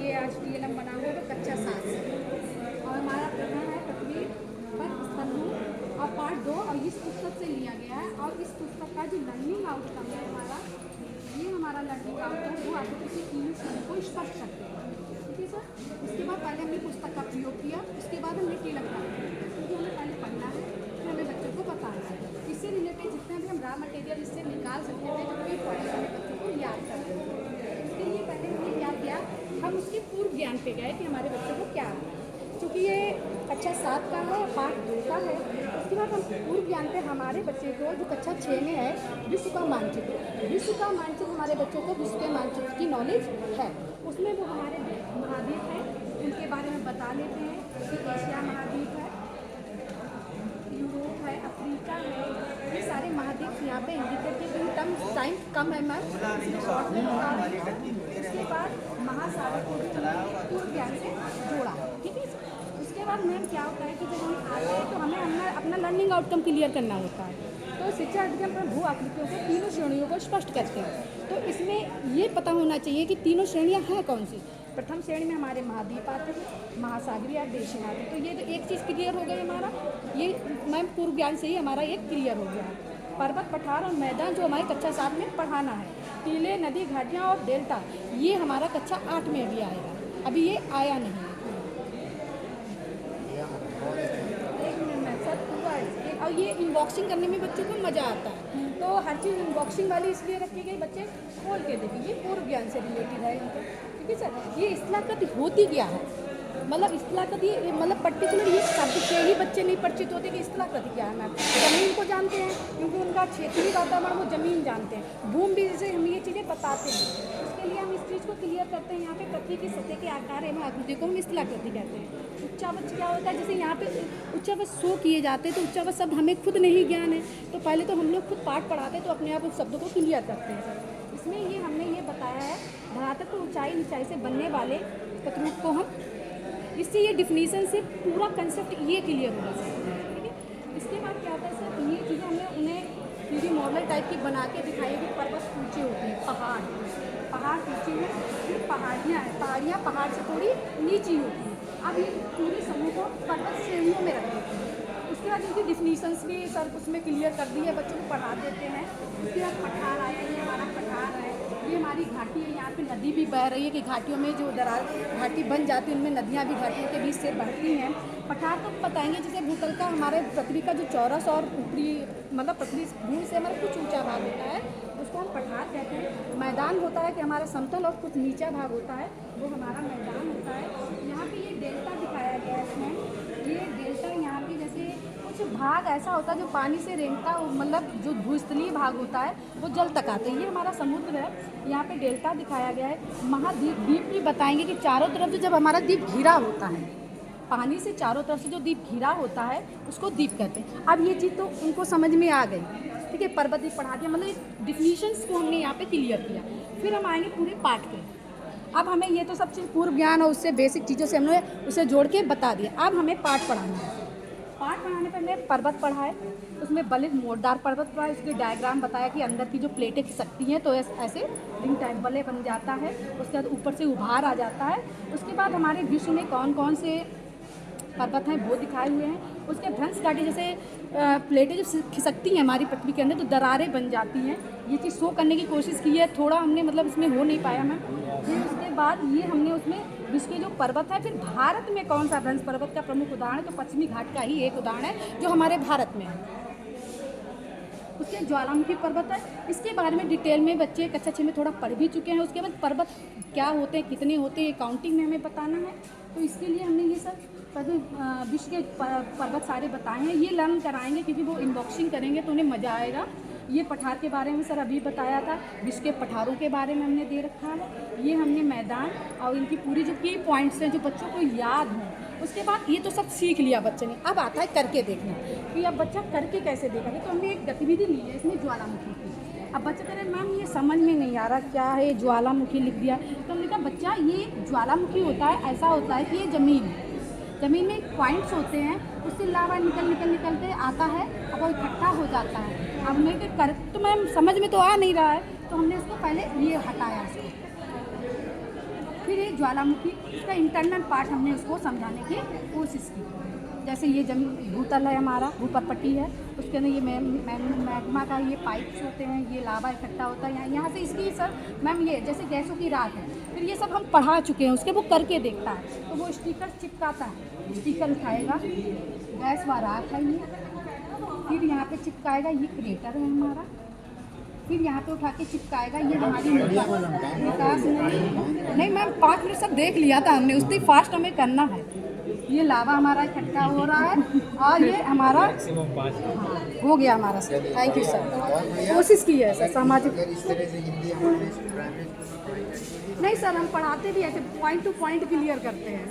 ये आज TLM बना हुआ है कक्षा 7 से, और हमारा प्रकरण है पृथ्वी पर स्तंभ और पार्ट 2, और इस पुस्तक से लिया गया है। और इस पुस्तक का जो लर्निंग आउटकम है हमारा, ये हमारा लर्निंग आउटकम वो आपको किसी तीन शब्द को स्पष्ट करते हैं। ठीक है सर। उसके बाद पहले हमने पुस्तक का प्रयोग किया, उसके बाद हमने TLM का, क्योंकि हमें पहले पढ़ना है, फिर हमें बच्चों को बताना है। इससे रिलेटेड जितने भी हम रॉ मटेरियल इससे निकाल सकते थे, जो भी पॉइंट हमें बच्चों को याद करना है। उसके लिए पहले हमने क्या किया, हम उसके पूर्व ज्ञान पे गए कि हमारे बच्चों को क्या है। क्योंकि ये कक्षा 7 का है, पार्ट 2 का है। उसके बाद हम पूर्व ज्ञान पे हमारे बच्चे को, जो कक्षा 6 में है, विश्व का मानचित्र, विश्व का मानचित्र हमारे बच्चों को विश्व के मानचित्र की नॉलेज है। उसमें वो हमारे महाद्वीप हैं उनके बारे में बता लेते हैं कि एशिया महाद्वीप है, यूरोप है, अफ्रीका है, ये सारे महाद्वीप यहाँ पे इंडिकेट किए। टाइम कम है मैम, इसलिए शॉर्ट में बता रही हूँ। उसके बाद महासागर को भी पूर्व ज्ञान से जोड़ा। ठीक है। उसके बाद मैम क्या होता है कि जब हम आते हैं तो हमें अपना लर्निंग आउटकम क्लियर करना होता है। तो शिक्षा अधिगम पर भू आकृतियों के तीनों श्रेणियों को स्पष्ट करते हैं। तो इसमें ये पता होना चाहिए कि तीनों श्रेणियाँ हैं कौन सी। प्रथम श्रेणी में हमारे महाद्वीप आते हैं, महासागरीय और देशीय आते। तो ये तो एक चीज़ क्लियर हो गई हमारा, ये मैम पूर्व ज्ञान से ही हमारा एक क्लियर हो गया है। पर्वत, पठार और मैदान जो हमारी कक्षा 7 में पढ़ाना है, टीले, नदी, घाटियाँ और डेल्टा, ये हमारा कक्षा 8 में भी आएगा, अभी ये आया नहीं है। और ये इनबॉक्सिंग करने में बच्चों को मज़ा आता है, तो हर चीज़ इनबॉक्सिंग वाली इसलिए रखी गई, बच्चे खोल के देखें। ये पूर्व ज्ञान से रिलेटेड है इनका। ठीक है सर। ये इस्लाकत होती क्या है, मतलब इस्लाकत, ये मतलब पर्टिकुलर ये शब्द से ही बच्चे नहीं परिचित होते कि इस्लाकत क्या है। मैम ज़मीन को जानते हैं क्योंकि उनका क्षेत्रीय वातावरण वो ज़मीन जानते हैं, भूमि भी जैसे हम ये चीज़ें बताते हैं। उसके लिए हम इस चीज़ को क्लियर करते हैं। यहाँ पे पृथ्वी की सतह के आकार एवं आकृति को हम इस्लाकति कहते हैं। उच्चावच क्या होता है, जैसे यहाँ पे उच्चावच शो किए जाते हैं, तो उच्चावच शब्द हमें खुद नहीं ज्ञान है, तो पहले तो हम लोग खुद पाठ पढ़ाते हैं, तो अपने आप उस शब्दों को क्लियर करते हैं सर। इसमें ये हमने ये बताया है, धरातल पर ऊंचाई से बनने वाले प्रतिरूप को हम, इससे ये डिफिनीशन से पूरा कंसेप्ट ये क्लियर होगा सर। ठीक है। इसके बाद क्या होता है सर, ये चीज़ें हमने उन्हें 3D मॉडल टाइप की बना के दिखाई कि पर्वत ऊँचे होते हैं, पहाड़ ऊँचे हैं, फिर पहाड़ियाँ हैं, पहाड़ियाँ पहाड़ से थोड़ी नीची होती हैं। अब ये पूरे समूह को पर्वत श्रेणियों में रख देते हैं। उसके बाद इनकी डिफिनीशंस भी सर उसमें क्लियर कर दी है, बच्चों को पढ़ा देते हैं। उसके बाद पठार आया, ये हमारा पठार है, ये हमारी घाटी है, यहाँ पे नदी भी बह रही है कि घाटियों में जो दरार घाटी बन जाती है, उनमें नदियाँ भी घाटियों के बीच से बहती हैं। पठार तो बताएंगे जैसे भूतल का हमारे पृथ्वी का जो चौरस और ऊपरी मतलब पृथ्वी भूमि से हमारा कुछ ऊंचा भाग होता है, उसको हम पठार कहते हैं। मैदान होता है कि हमारा समतल और कुछ नीचा भाग होता है, वो हमारा मैदान होता है। यहाँ पे ये डेल्टा दिखाया गया है इसमें, ये डेल्टा यहाँ पे जैसे कुछ भाग ऐसा होता है जो पानी से रेंगता, मतलब जो भूस्थलीय भाग होता है वो जल तक आते हैं। ये हमारा समुद्र है, यहाँ पे डेल्टा दिखाया गया है। महाद्वीप, द्वीप भी बताएंगे कि चारों तरफ से जब हमारा द्वीप घिरा होता है, पानी से चारों तरफ से जो द्वीप घिरा होता है उसको द्वीप कहते हैं। अब ये चीज़ तो उनको समझ में आ गई। ठीक है। पर्वत भी पढ़ा दिया, मतलब डिफिनीशंस को हमने यहाँ पे क्लियर किया। फिर हम आएंगे पूरे पाठ पे। अब हमें ये तो सब चीज़ पूर्व ज्ञान और उससे बेसिक चीज़ों से हमने उसे जोड़ के बता दिया। अब हमें पाठ पढ़ाना है। पाठ पढ़ाने पर हमने पर्वत पढ़ा है, उसमें बलित मोड़दार पर्वत पढ़ा है, उसके डायग्राम बताया कि अंदर की जो प्लेटें खिसकती हैं तो ऐसे रिंग टाइप बले बन जाता है। उसके बाद ऊपर से उभार आ जाता है। उसके बाद हमारे विश्व में कौन कौन से पर्वत हैं वो दिखाए हुए हैं। उसके भ्रंश घाटी जैसे प्लेटें जो खिसकती हैं हमारी पृथ्वी के अंदर तो दरारें बन जाती हैं, ये चीज़ शो करने की कोशिश की है, थोड़ा हमने मतलब इसमें हो नहीं पाया मैम। फिर उसके बाद ये हमने उसमें विश्व के जो पर्वत है, फिर भारत में कौन सा भ्रंश पर्वत का प्रमुख उदाहरण है, तो पश्चिमी घाट का ही एक उदाहरण है जो हमारे भारत में है। उसके ज्वालामुखी पर्वत है, इसके बारे में डिटेल में बच्चे कक्षा 6 में थोड़ा पढ़ भी चुके हैं। उसके बाद पर्वत क्या होते हैं, कितने होते हैं, काउंटिंग में हमें बताना है, तो इसके लिए हमने ये सब विश्व के पर्वत सारे बताए हैं। ये लर्न कराएंगे क्योंकि वो इनबॉक्सिंग करेंगे तो उन्हें मज़ा आएगा। ये पठार के बारे में सर अभी बताया था, विश्व के पठारों के बारे में हमने दे रखा है। ये हमने मैदान और इनकी पूरी जो की पॉइंट्स हैं जो बच्चों को याद हों। उसके बाद ये तो सब सीख लिया बच्चे ने, अब आता है करके देखना कि अब बच्चा करके कैसे देखेगा। तो हमने एक गतिविधि ली है इसमें ज्वालामुखी की। अब बच्चा कह रहे मैम ये समझ में नहीं आ रहा क्या है, ज्वालामुखी लिख दिया। तो हमने कहा बच्चा ये ज्वालामुखी होता है, ऐसा होता है कि ये ज़मीन में पॉइंट्स होते हैं, उससे लावा निकलते आता है, अब वो इकट्ठा हो जाता है। अब मैं कर तो मैम समझ में तो आ नहीं रहा है, तो हमने उसको पहले ये हटाया इसको। फिर ये ज्वालामुखी, इसका इंटरनल पार्ट हमने उसको समझाने की कोशिश की। जैसे ये भूतल है हमारा, भूपरपट्टी है, उसके अंदर ये मैग्मा का ये पाइप्स होते हैं, ये लावा इकट्ठा होता है यहाँ से इसकी सर मैम ये जैसे गैसों की राख है, फिर ये सब हम पढ़ा चुके हैं उसके, वो करके देखता है तो वो स्टिकर चिपकाता है, स्टिकर उठाएगा, गैस व राख है ये, फिर यहाँ पे चिपकाएगा, ये क्रेटर है हमारा, फिर यहाँ पे उठा के चिपकाएगा, ये हमारी निकास नहीं मैम 5 मिनट सब देख लिया था हमने, उससे फास्ट हमें करना है। ये लावा हमारा इकट्ठा हो रहा है और ये हमारा हो गया हमारा सर। थैंक यू सर, कोशिश की है सर सामाजिक। नहीं सर हम पढ़ाते भी ऐसे पॉइंट टू पॉइंट क्लियर करते हैं।